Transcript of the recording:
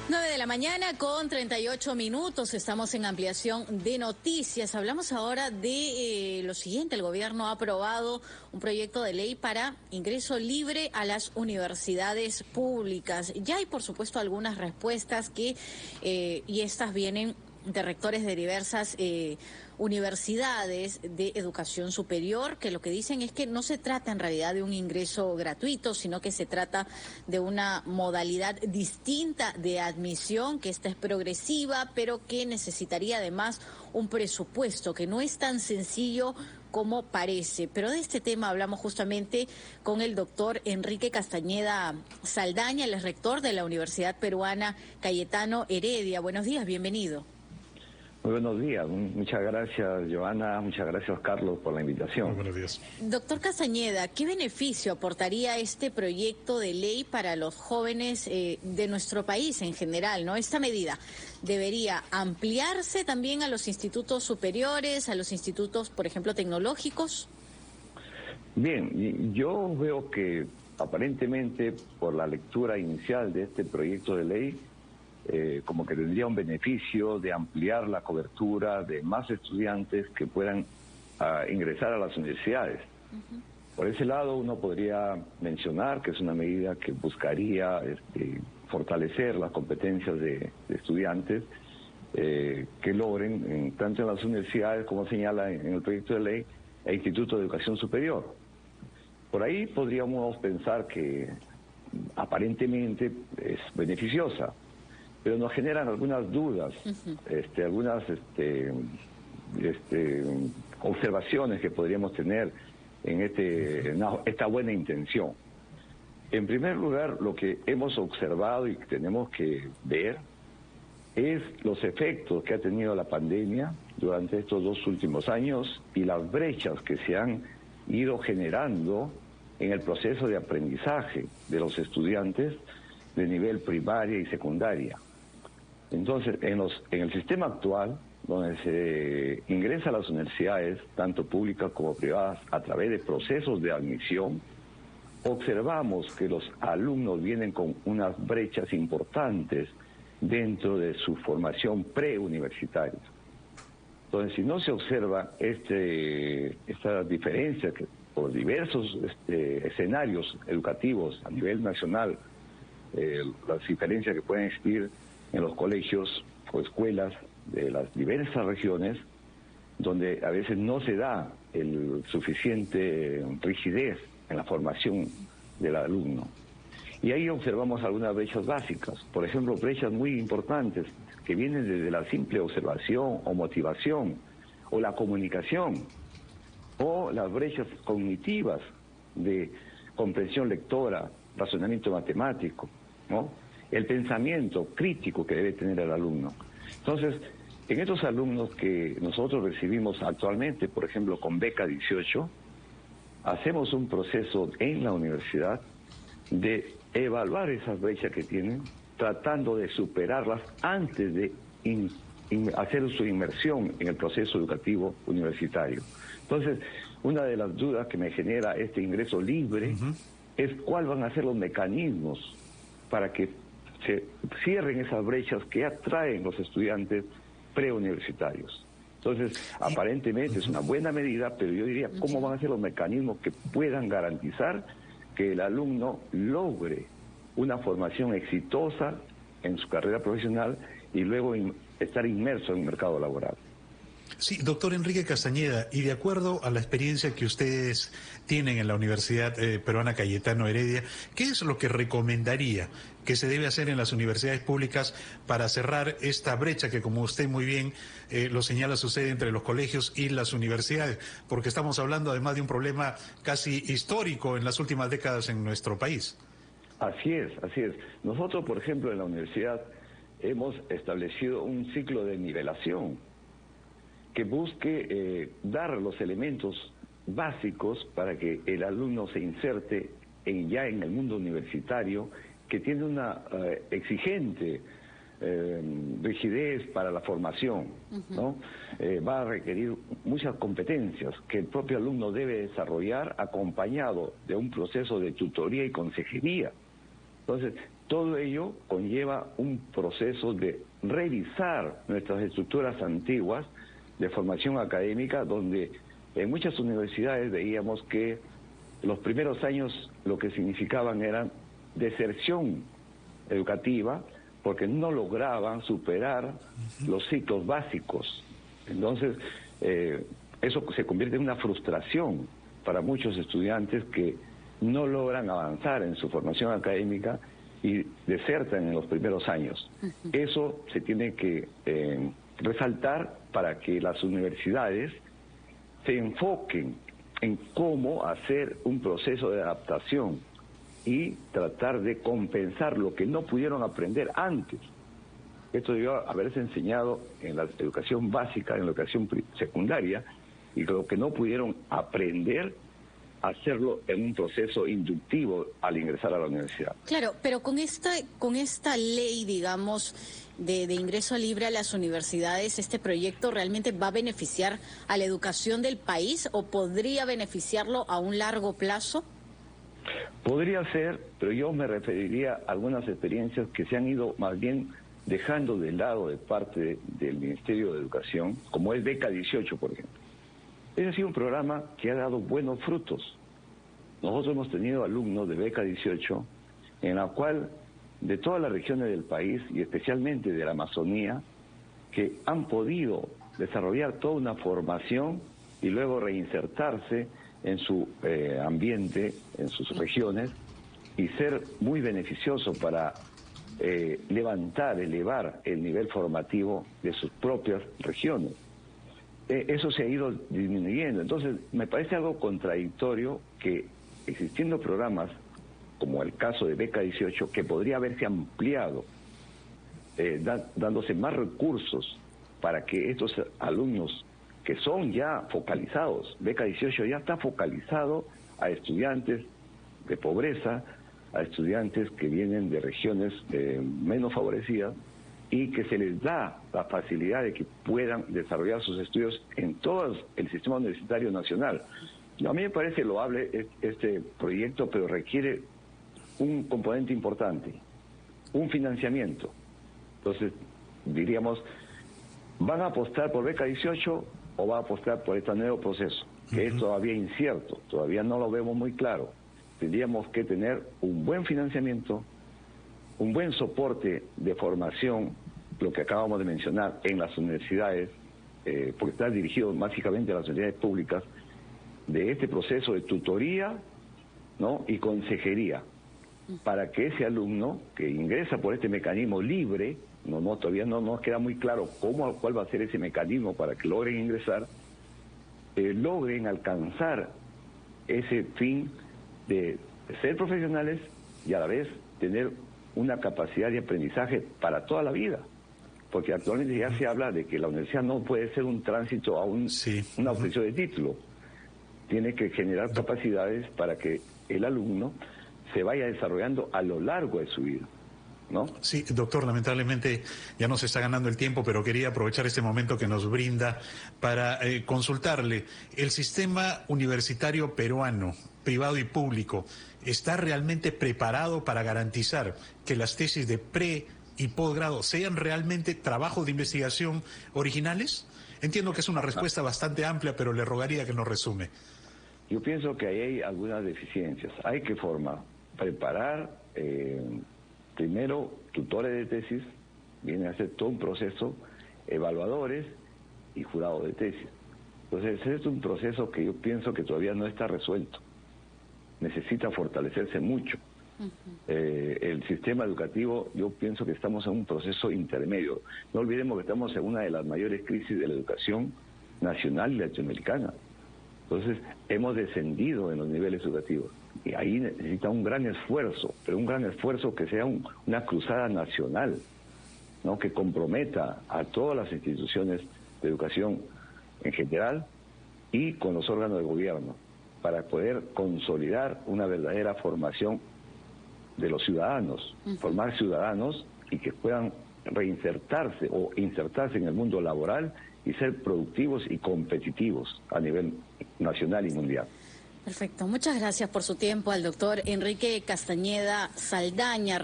9 de la mañana con 38 minutos. Estamos en ampliación de noticias. Hablamos ahora de lo siguiente. El gobierno ha aprobado un proyecto de ley para ingreso libre a las universidades públicas. Ya hay, por supuesto, algunas respuestas y estas vienen de rectores de diversas universidades de educación superior, que lo que dicen es que no se trata en realidad de un ingreso gratuito, sino que se trata de una modalidad distinta de admisión, que esta es progresiva, pero que necesitaría además un presupuesto, que no es tan sencillo como parece. Pero de este tema hablamos justamente con el doctor Enrique Castañeda Saldaña, el rector de la Universidad Peruana Cayetano Heredia. Buenos días, bienvenido. Muy buenos días, muchas gracias Joana, muchas gracias Carlos por la invitación. Muy buenos días. Doctor Castañeda, ¿qué beneficio aportaría este proyecto de ley para los jóvenes de nuestro país en general, ¿no? Esta medida debería ampliarse también a los institutos superiores, a los institutos, por ejemplo, tecnológicos. Bien, yo veo que aparentemente por la lectura inicial de este proyecto de ley, como que tendría un beneficio de ampliar la cobertura de más estudiantes que puedan ingresar a las universidades. Por ese lado uno podría mencionar que es una medida que buscaría fortalecer las competencias de estudiantes que logren, tanto en las universidades como señala en el proyecto de ley, e Instituto de Educación Superior. Por ahí podríamos pensar que aparentemente es beneficiosa, pero nos generan algunas dudas, algunas observaciones que podríamos tener en esta buena intención. En primer lugar, lo que hemos observado y que tenemos que ver es los efectos que ha tenido la pandemia durante estos 2 últimos años y las brechas que se han ido generando en el proceso de aprendizaje de los estudiantes de nivel primaria y secundaria. Entonces, en el sistema actual, donde se ingresa a las universidades, tanto públicas como privadas, a través de procesos de admisión, observamos que los alumnos vienen con unas brechas importantes dentro de su formación preuniversitaria. Entonces, si no se observa esta diferencia que por diversos escenarios educativos a nivel nacional, las diferencias que pueden existir en los colegios o escuelas de las diversas regiones, donde a veces no se da el suficiente rigidez en la formación del alumno. Y ahí observamos algunas brechas básicas, por ejemplo, brechas muy importantes que vienen desde la simple observación o motivación, o la comunicación, o las brechas cognitivas de comprensión lectora, razonamiento matemático, ¿no? El pensamiento crítico que debe tener el alumno. Entonces, en estos alumnos que nosotros recibimos actualmente, por ejemplo, con beca 18, hacemos un proceso en la universidad de evaluar esas brechas que tienen, tratando de superarlas antes de hacer su inmersión en el proceso educativo universitario. Entonces, una de las dudas que me genera este ingreso libre es cuáles van a ser los mecanismos para que se cierren esas brechas que atraen los estudiantes preuniversitarios. Entonces, aparentemente es una buena medida, pero yo diría, ¿cómo van a ser los mecanismos que puedan garantizar que el alumno logre una formación exitosa en su carrera profesional y luego estar inmerso en el mercado laboral? Sí, doctor Enrique Castañeda, y de acuerdo a la experiencia que ustedes tienen en la Universidad Peruana Cayetano Heredia, ¿qué es lo que recomendaría que se debe hacer en las universidades públicas para cerrar esta brecha que, como usted muy bien lo señala, sucede entre los colegios y las universidades? Porque estamos hablando además de un problema casi histórico en las últimas décadas en nuestro país. Así es, así es. Nosotros, por ejemplo, en la universidad hemos establecido un ciclo de nivelación que busque dar los elementos básicos para que el alumno se inserte ya en el mundo universitario, que tiene una exigente rigidez para la formación, ¿no? Va a requerir muchas competencias que el propio alumno debe desarrollar acompañado de un proceso de tutoría y consejería. Entonces, todo ello conlleva un proceso de revisar nuestras estructuras antiguas de formación académica, donde en muchas universidades veíamos que los primeros años lo que significaban era deserción educativa, porque no lograban superar los ciclos básicos. Entonces, eso se convierte en una frustración para muchos estudiantes que no logran avanzar en su formación académica y desertan en los primeros años. Eso se tiene que resaltar para que las universidades se enfoquen en cómo hacer un proceso de adaptación y tratar de compensar lo que no pudieron aprender antes. Esto debió haberse enseñado en la educación básica, en la educación secundaria, y lo que no pudieron aprender, hacerlo en un proceso inductivo al ingresar a la universidad. Claro, pero con esta ley, digamos, de ingreso libre a las universidades, ¿este proyecto realmente va a beneficiar a la educación del país o podría beneficiarlo a un largo plazo? Podría ser, pero yo me referiría a algunas experiencias que se han ido más bien dejando de lado de parte del Ministerio de Educación, como es Beca 18, por ejemplo. Ese ha sido un programa que ha dado buenos frutos. Nosotros hemos tenido alumnos de Beca 18, en la cual de todas las regiones del país, y especialmente de la Amazonía, que han podido desarrollar toda una formación y luego reinsertarse en su ambiente, en sus regiones, y ser muy beneficioso para elevar el nivel formativo de sus propias regiones. Eso se ha ido disminuyendo. Entonces, me parece algo contradictorio que, existiendo programas como el caso de Beca 18, que podría haberse ampliado, dándose más recursos para que estos alumnos que son ya focalizados, Beca 18 ya está focalizado a estudiantes de pobreza, a estudiantes que vienen de regiones menos favorecidas, y que se les da la facilidad de que puedan desarrollar sus estudios en todo el sistema universitario nacional. A mí me parece loable este proyecto, pero requiere un componente importante, un financiamiento. Entonces, diríamos, ¿van a apostar por Beca 18 o van a apostar por este nuevo proceso? Que es todavía incierto, todavía no lo vemos muy claro. Tendríamos que tener un buen financiamiento, un buen soporte de formación, lo que acabamos de mencionar, en las universidades, porque está dirigido básicamente a las universidades públicas, de este proceso de tutoría, ¿no?, y consejería, para que ese alumno que ingresa por este mecanismo libre, todavía no nos queda muy claro cuál va a ser ese mecanismo para que logren ingresar, logren alcanzar ese fin de ser profesionales y a la vez tener una capacidad de aprendizaje para toda la vida, porque actualmente ya se habla de que la universidad no puede ser un tránsito a una obtención de título, tiene que generar capacidades para que el alumno se vaya desarrollando a lo largo de su vida, ¿no? Sí, doctor, lamentablemente ya nos está ganando el tiempo, pero quería aprovechar este momento que nos brinda para consultarle. ¿El sistema universitario peruano, privado y público, está realmente preparado para garantizar que las tesis de pre y posgrado sean realmente trabajos de investigación originales? Entiendo que es una respuesta bastante amplia, pero le rogaría que nos resume. Yo pienso que ahí hay algunas deficiencias. Hay que preparar primero tutores de tesis, viene a ser todo un proceso, evaluadores y jurados de tesis. Entonces, es un proceso que yo pienso que todavía no está resuelto. Necesita fortalecerse mucho. El sistema educativo, yo pienso que estamos en un proceso intermedio. No olvidemos que estamos en una de las mayores crisis de la educación nacional y latinoamericana. Entonces, hemos descendido en los niveles educativos. Y ahí necesita un gran esfuerzo, pero un gran esfuerzo que sea una cruzada nacional, ¿no?, que comprometa a todas las instituciones de educación en general y con los órganos de gobierno, para poder consolidar una verdadera formación de los ciudadanos, formar ciudadanos y que puedan reinsertarse o insertarse en el mundo laboral y ser productivos y competitivos a nivel nacional y mundial. Perfecto. Muchas gracias por su tiempo al doctor Enrique Castañeda Saldaña.